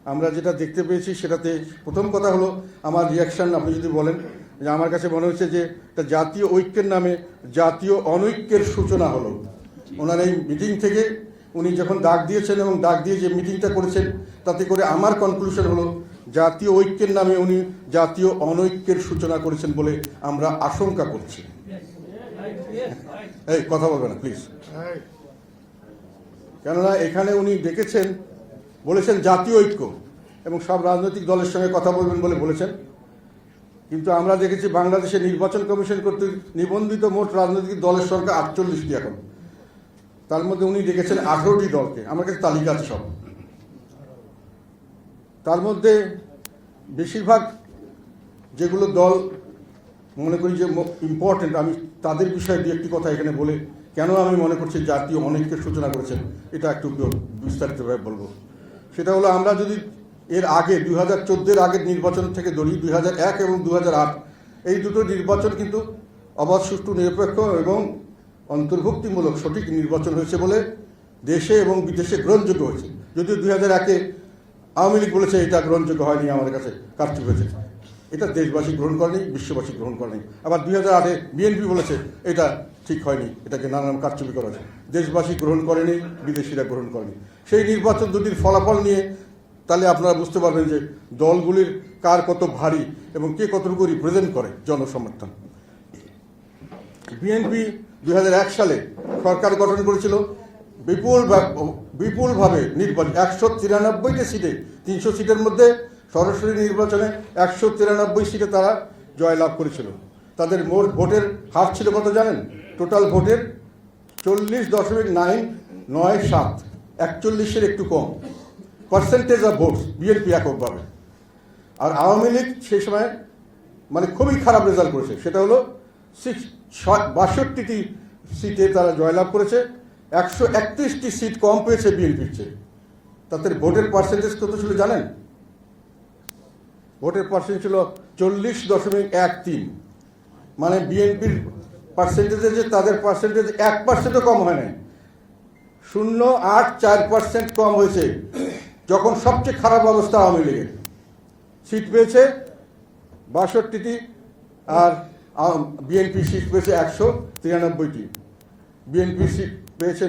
আমরা যেটা দেখতে পেয়েছি সেটাতে প্রথম কথা হলো আমার রিয়াকশন, আপনি যদি বলেন যে আমার কাছে মনে হচ্ছে যে একটা জাতীয় ঐক্যের নামে জাতীয় অনৈক্যের সূচনা হলো। ওনার এই মিটিং থেকে উনি যখন ডাক দিয়েছেন এবং ডাক দিয়ে যে মিটিংটা করেছেন, তাতে করে আমার কনক্লুশন হলো জাতীয় ঐক্যের নামে উনি জাতীয় অনৈক্যের সূচনা করেছেন বলে আমরা আশঙ্কা করছি। এই কথা বলবেন না প্লিজ। কেননা এখানে উনি ডেকেছেন, বলেছেন জাতীয় ঐক্য এবং সব রাজনৈতিক দলের সঙ্গে কথা বলবেন বলে বলেছেন, কিন্তু আমরা দেখেছি বাংলাদেশে নির্বাচন কমিশন কর্তৃক নিবন্ধিত মোট রাজনৈতিক দলের সংখ্যা 48টি এখন। তার মধ্যে উনি ডেকেছেন 18টি দলকে, আমার কাছে তালিকা আছে সব। তার মধ্যে বেশিরভাগ যেগুলো দল মনে করি যে ইম্পর্টেন্ট, আমি তাদের বিষয়ে দু একটি কথা এখানে বলে কেন আমি মনে করছি জাতীয় অনেকের সূচনা করেছেন এটা একটু বিস্তারিতভাবে বলবো। সেটা হলো আমরা যদি এর আগে 2014-এর আগের নির্বাচন থেকে ধরি, 2001 এবং 2008 এই দুটো নির্বাচন কিন্তু অবাধ, সুষ্ঠু, নিরপেক্ষ এবং অন্তর্ভুক্তিমূলক সঠিক নির্বাচন হয়েছে বলে দেশে এবং বিদেশে গ্রহণযোগ্য হয়েছে। যদিও 2001-এ আওয়ামী লীগ বলেছে এটা গ্রহণযোগ্য হয়নি, আমাদের কাছে কারচুপি হয়েছে, এটা দেশবাসী গ্রহণ করেনি, বিশ্ববাসী গ্রহণ করেনি। আবার 2008-এ বিএনপি বলেছে এটা ঠিক হয়নি, এটাকে নানান কারচুপি করা হয়েছে, দেশবাসী গ্রহণ করেনি, বিদেশিরা গ্রহণ করেনি। সেই নির্বাচন দুটির ফলাফল নিয়ে তাহলে আপনারা বুঝতে পারবেন যে দলগুলির কার কত ভারী এবং কে কতটুকু রিপ্রেজেন্ট করে জনসমর্থন। বিএনপি 2001 সালে সরকার গঠন করেছিল বিপুলভাবে নির্বাচন, 193টি সিটে, 300 সিটের মধ্যে সরাসরি নির্বাচনে 193 সিটে তারা জয়লাভ করেছিল। তাদের মোট ভোটের হার ছিল কত জানেন? টোটাল ভোটের 40.997, 41-এর একটু কম পার্সেন্টেজ অফ ভোটস বিএনপি এককভাবে। আর আওয়ামী লীগ সেই সময় মানে খুবই খারাপ রেজাল্ট করেছে, সেটা হলো 62টি সিটে তারা জয়লাভ করেছে, 131টি সিট কম পেয়েছে বিএনপির চেয়ে। তাদের ভোটের পার্সেন্টেজ কত ছিল জানেন? ভোটের পার্সেন্টেজ ছিল 40.13, মানে বিএনপির পার্সেন্টেজে যে তাদের পার্সেন্টেজ 1%ও কম হয় নাই, 0.84% কম হয়েছে। যখন সবচেয়ে খারাপ অবস্থা আওয়ামী লীগের, সিট পেয়েছে 62টি আর বিএনপি সিট পেয়েছে 193টি। বিএনপি সিট পেয়েছে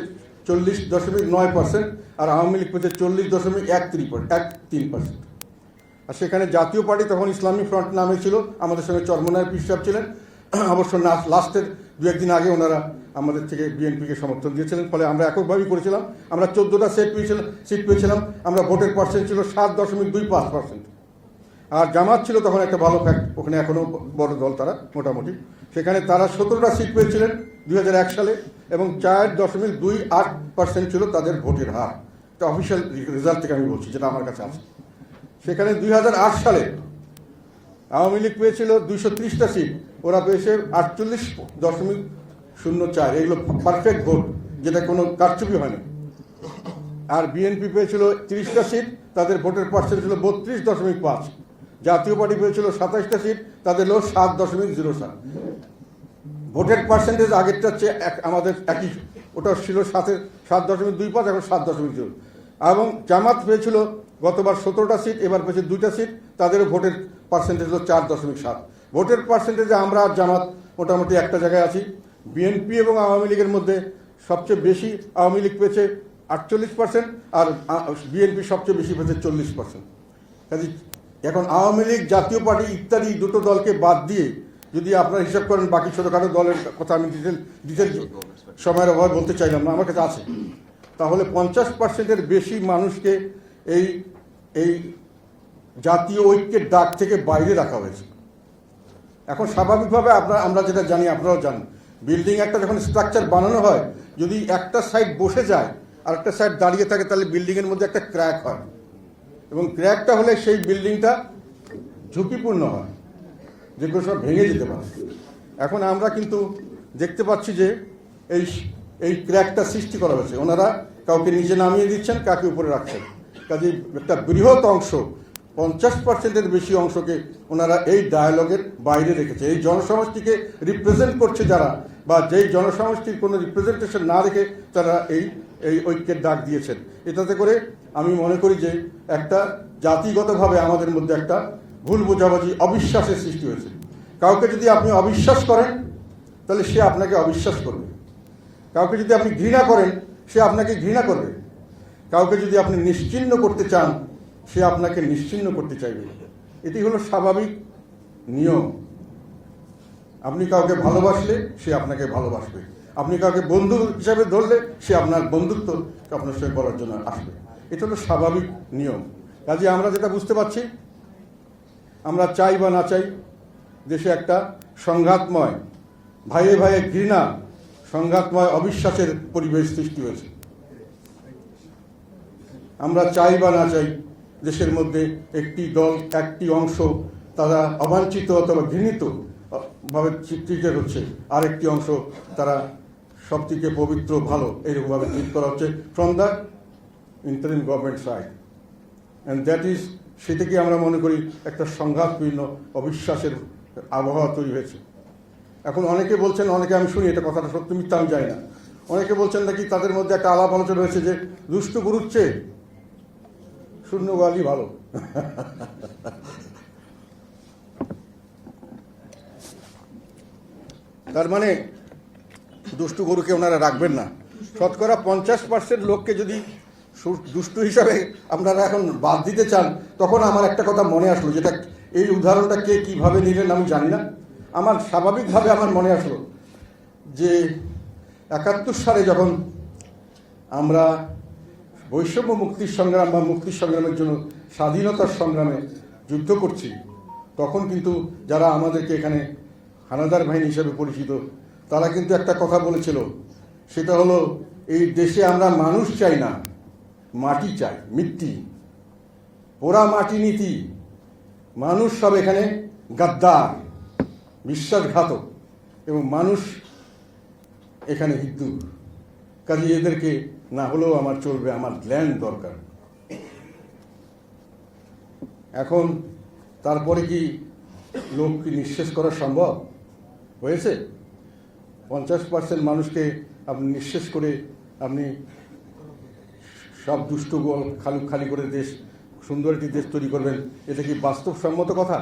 40.9% আর আওয়ামী লীগ পেয়েছে 40.13%। আর সেখানে জাতীয় পার্টি তখন ইসলামী ফ্রন্ট নামে ছিল, আমাদের সঙ্গে চরমনায়ের পীর সাহেব ছিলেন। অবশ্য লাস্টের 2-1 দিন আগে ওনারা আমাদের থেকে বিএনপিকে সমর্থন দিয়েছিলেন, ফলে আমরা এককভাবেই করেছিলাম। আমরা 14টা সিট পেয়েছিলাম, আমরা ভোটের পার্সেন্ট ছিল 7.25%। আর জামাত ছিল তখন একটা ভালো ফ্যাক্ট, ওখানে এখনও বড় দল তারা মোটামুটি, সেখানে তারা 17টা সিট পেয়েছিলেন 2001 সালে এবং 4.28% ছিল তাদের ভোটের হার। এটা অফিসিয়াল রেজাল্ট থেকে আমি বলছি, যেটা আমার কাছে আছে। সেখানে 2008 সালে আওয়ামী লীগ পেয়েছিল 230টা সিট, ওরা পেয়েছে 48.04। এগুলো পারফেক্ট ভোট, যেটা কোনো কারচুপি হয়নি। আর বিএনপি পেয়েছিল 30টা সিট, তাদের ভোটের পার্সেন্ট ছিল 32.5। জাতীয় পার্টি পেয়েছিল 27টা সিট, তাদের হলো 7.07। ভোটের পার্সেন্টেজ আগেরটার চেয়ে আমাদের একই, ওটা ছিল 7.25, এখন 7.0। এবং জামাত পেয়েছিল গতবার 17টা সিট, এবার পেয়েছে 2টা সিট, তাদের ভোটের পার্সেন্টেজ হলো 4.7। ভোটের পার্সেন্টেজে আমরা আর জামাত মোটামুটি একটা জায়গায় আছি। বিএনপি এবং আওয়ামী লীগের মধ্যে সবচেয়ে বেশি আওয়ামী লীগ পেয়েছে 48% আর বিএনপি সবচেয়ে বেশি পেয়েছে 40%। কাজে এখন আওয়ামী লীগ, জাতীয় পার্টি ইত্যাদি দুটো দলকে বাদ দিয়ে যদি আপনারা হিসাব করেন, বাকি ছোটোখাটো দলের কথা আমি ডিটেল সময়ের অভাবে বলতে চাইলাম না, আমার কাছে আছে, তাহলে 50%-এর বেশি মানুষকে এই জাতীয় ঐক্যের ডাক থেকে বাইরে রাখা হয়েছে। এখন স্বাভাবিকভাবে আমরা যেটা জানি, আপনারাও জানেন, বিল্ডিং একটা যখন স্ট্রাকচার বানানো হয়, যদি একটা সাইড বসে যায় আর একটা সাইড দাঁড়িয়ে থাকে, তাহলে বিল্ডিংয়ের মধ্যে একটা ক্র্যাক হয় এবং ক্র্যাকটা হলে সেই বিল্ডিংটা ঝুঁকিপূর্ণ হয়, যেগুলো সব ভেঙে যেতে পারে। এখন আমরা কিন্তু দেখতে পাচ্ছি যে এই ক্র্যাকটা সৃষ্টি করা হয়েছে, ওনারা কাউকে নিচে নামিয়ে দিচ্ছেন, কাকে উপরে রাখছেন। কাজে একটা বৃহৎ অংশ, 50%-এর বেশি অংশকে ওনারা এই ডায়ালগের বাইরে রেখেছে। এই জনসমষ্টিকে রিপ্রেজেন্ট করছে যারা, বা যেই জনসমষ্টির কোনো রিপ্রেজেন্টেশন না রেখে তারা এই ঐক্যের ডাক দিয়েছেন, এটাতে করে আমি মনে করি যে একটা জাতিগতভাবে আমাদের মধ্যে একটা ভুল বোঝাবুঝি, অবিশ্বাসের সৃষ্টি হয়েছে। কাউকে যদি আপনি অবিশ্বাস করেন তাহলে সে আপনাকে অবিশ্বাস করবে, কাউকে যদি আপনি ঘৃণা করেন সে আপনাকে ঘৃণা করবে, কাউকে যদি আপনি নিশ্চিহ্ন করতে চান সে আপনাকে নিশ্চিহ্ন করতে চাইবে। এটি হলো স্বাভাবিক নিয়ম। আপনি কাউকে ভালোবাসলে সে আপনাকে ভালোবাসবে, আপনি কাউকে বন্ধু হিসাবে ধরলে সে আপনার বন্ধুত্ব আপনার সঙ্গে করার জন্য আসবে। এটা হলো স্বাভাবিক নিয়ম। কাজে আমরা যেটা বুঝতে পারছি, আমরা চাই বা না চাই দেশে একটা সংঘাতময়, ভাইয়ে ভাইয়ে ঘৃণা, সংঘাতময় অবিশ্বাসের পরিবেশ সৃষ্টি হয়েছে। আমরা চাই বা না চাই দেশের মধ্যে একটি দল, একটি অংশ তারা অবাঞ্ছিত অথবা ঘৃণিত ভাবে চিত্রিত হচ্ছে, আরেকটি অংশ তারা সবথেকে পবিত্র ভালো এরকমভাবে ট্রিট করা হচ্ছে from the interim government side. And that is, সেটাকে আমরা মনে করি একটা সংঘাতপূর্ণ অবিশ্বাসের আবহাওয়া তৈরি হয়েছে। এখন অনেকে বলছেন, অনেকে আমি শুনি, এটা কথাটা সত্য মিথ্যা আমি জানি না, অনেকে বলছেন নাকি তাদের মধ্যে একটা আলাপ আলোচনা হয়েছে যে দুষ্টু গুরুর চেয়ে শূন্য গোয়ালই ভালো। তার মানে দুষ্টু গরুকে ওনারা রাখবেন না। শতকরা 50% লোককে যদি দুষ্টু হিসাবে আপনারা এখন বাদ দিতে চান, তখন আমার একটা কথা মনে আসলো, যেটা এই উদাহরণটা কে কীভাবে নিলেন আমি জানি না, আমার স্বাভাবিকভাবে আমার মনে আসলো যে 71 সালে যখন আমরা বৈষম্য মুক্তির সংগ্রাম বা মুক্তির সংগ্রামের জন্য স্বাধীনতার সংগ্রামে যুদ্ধ করছি, তখন কিন্তু যারা আমাদেরকে এখানে হানাদার বাহিনী হিসেবে পরিচিত, তারা কিন্তু একটা কথা বলেছিল, সেটা হলো এই দেশে আমরা মানুষ চাই না, মাটি চাই, মিট্টি, পোড়া মাটি নীতি। মানুষ সব এখানে গাদ্দার, বিশ্বাসঘাতক, এবং মানুষ এখানে হিন্দু। কাজে এদেরকে না হলেও আমার চলবে, আমার ল্যান্ড দরকার। এখন তারপরে কি লোক কি নিঃশেষ করা সম্ভব হয়েছে? 50% মানুষকে আপনি নিঃশেষ করে আপনি সব দুষ্ট গোল খালি করে দেশ, সুন্দর একটি দেশ তৈরি করবেন, এটা কি বাস্তবসম্মত কথা?